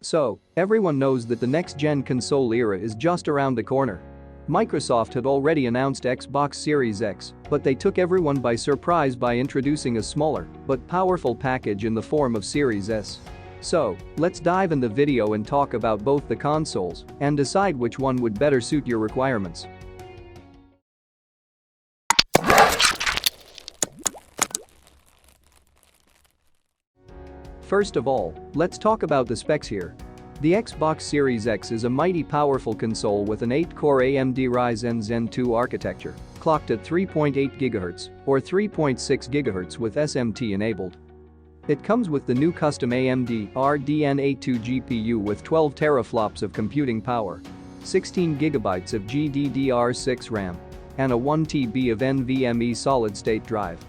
So, everyone knows that the next-gen console era is just around the corner. Microsoft had already announced Xbox Series X, but they took everyone by surprise by introducing a smaller but powerful package in the form of Series S. So, let's dive in the video and talk about both the consoles and decide which one would better suit your requirements. First of all, let's talk about the specs here. The Xbox Series X is a mighty powerful console with an 8-core AMD Ryzen Zen 2 architecture, clocked at 3.8 GHz or 3.6 GHz with SMT enabled. It comes with the new custom AMD RDNA2 GPU with 12 teraflops of computing power, 16 GB of GDDR6 RAM, and a 1 TB of NVMe solid-state drive.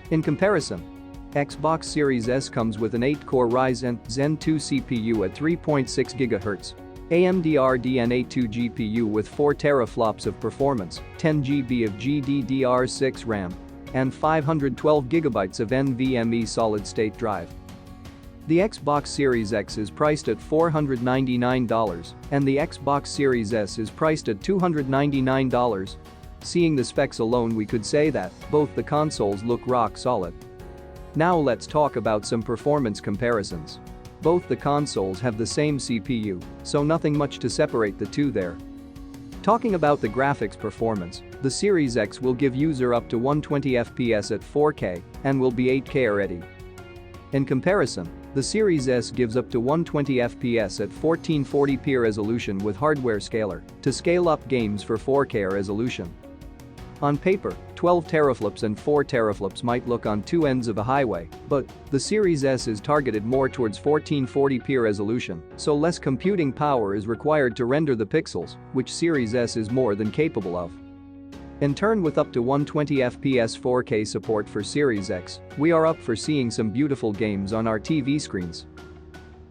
In comparison, Xbox Series S comes with an 8-core Ryzen Zen 2 CPU at 3.6 GHz, AMD RDNA2 GPU with 4 teraflops of performance, 10 GB of GDDR6 RAM, and 512 GB of NVMe solid-state drive. The Xbox Series X is priced at $499 and the Xbox Series S is priced at $299. Seeing the specs alone, we could say that both the consoles look rock solid. Now let's talk about some performance comparisons. Both the consoles have the same CPU, so nothing much to separate the two there. Talking about the graphics performance, the Series X will give user up to 120 FPS at 4K and will be 8K ready. In comparison, the Series S gives up to 120 FPS at 1440p resolution with hardware scaler to scale up games for 4K resolution. On paper, 12 teraflops and 4 teraflops might look on two ends of a highway, but the Series S is targeted more towards 1440p resolution, so less computing power is required to render the pixels, which Series S is more than capable of. In turn, with up to 120 FPS 4K support for Series X, we are up for seeing some beautiful games on our TV screens.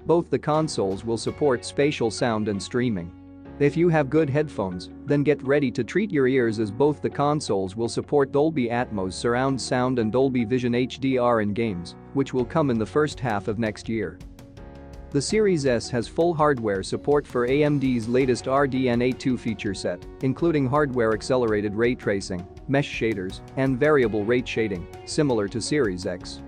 Both the consoles will support spatial sound and streaming. If you have good headphones, then get ready to treat your ears as both the consoles will support Dolby Atmos surround sound and Dolby Vision HDR in games, which will come in the first half of next year. The Series S has full hardware support for AMD's latest RDNA2 feature set, including hardware-accelerated ray tracing, mesh shaders, and variable rate shading, similar to Series X.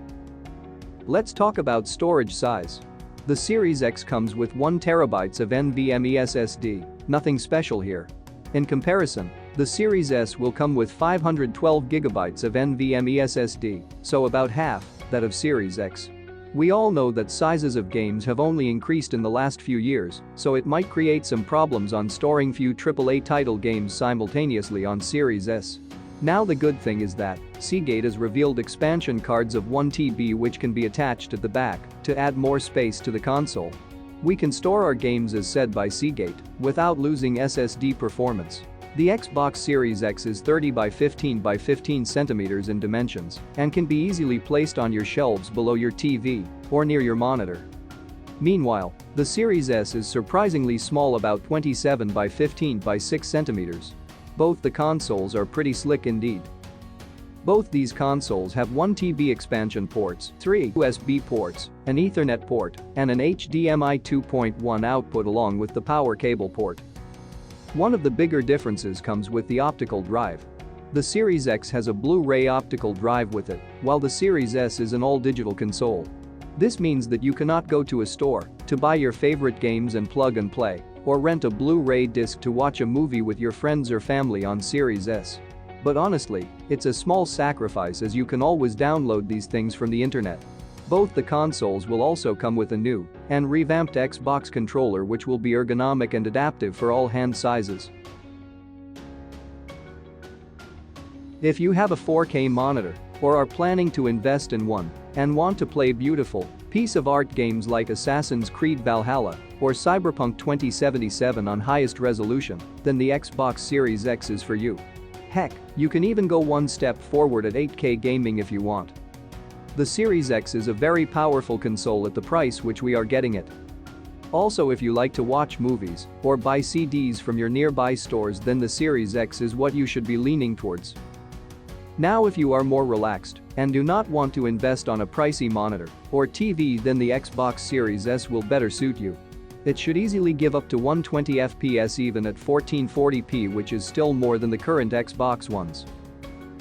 Let's talk about storage size. The Series X comes with 1 TB of NVMe SSD, nothing special here. In comparison, the Series S will come with 512 GB of NVMe SSD, so about half that of Series X. We all know that sizes of games have only increased in the last few years, so it might create some problems on storing few AAA title games simultaneously on Series S. Now the good thing is that Seagate has revealed expansion cards of 1 TB which can be attached at the back to add more space to the console. We can store our games as said by Seagate without losing SSD performance. The Xbox Series X is 30 by 15 by 15 centimeters in dimensions and can be easily placed on your shelves below your TV or near your monitor. Meanwhile, the Series S is surprisingly small, about 27 by 15 by 6 centimeters. Both the consoles are pretty slick indeed. Both these consoles have 1 TB expansion ports, 3 USB ports, an Ethernet port, and an HDMI 2.1 output along with the power cable port. One of the bigger differences comes with the optical drive. The Series X has a Blu-ray optical drive with it, while the Series S is an all-digital console. This means that you cannot go to a store to buy your favorite games and plug and play, or rent a Blu-ray disc to watch a movie with your friends or family on Series S. But honestly, it's a small sacrifice as you can always download these things from the internet. Both the consoles will also come with a new and revamped Xbox controller which will be ergonomic and adaptive for all hand sizes. If you have a 4K monitor or are planning to invest in one and want to play beautiful piece of art games like Assassin's Creed Valhalla or Cyberpunk 2077 on highest resolution, then the Xbox Series X is for you. Heck, you can even go one step forward at 8K gaming if you want. The Series X is a very powerful console at the price which we are getting it. Also, if you like to watch movies or buy CDs from your nearby stores, then the Series X is what you should be leaning towards. Now if you are more relaxed and do not want to invest on a pricey monitor or TV, then the Xbox Series S will better suit you. It should easily give up to 120 FPS even at 1440p, which is still more than the current Xbox ones.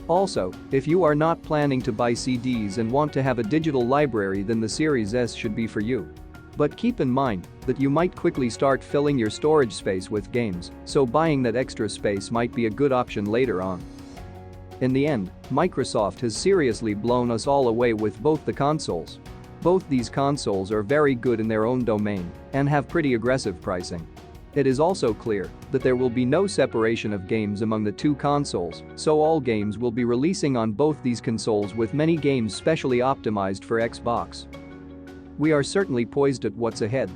Also, if you are not planning to buy CDs and want to have a digital library, then the Series S should be for you. But keep in mind that you might quickly start filling your storage space with games, so buying that extra space might be a good option later on. In the end, Microsoft has seriously blown us all away with both the consoles. Both these consoles are very good in their own domain and have pretty aggressive pricing. It is also clear that there will be no separation of games among the two consoles, so all games will be releasing on both these consoles, with many games specially optimized for Xbox. We are certainly poised at what's ahead.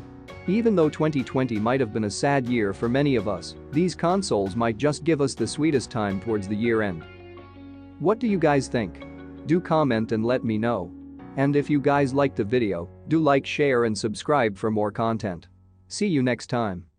Even though 2020 might have been a sad year for many of us, these consoles might just give us the sweetest time towards the year end. What do you guys think? Do comment and let me know. And if you guys liked the video, do like, share and subscribe for more content. See you next time.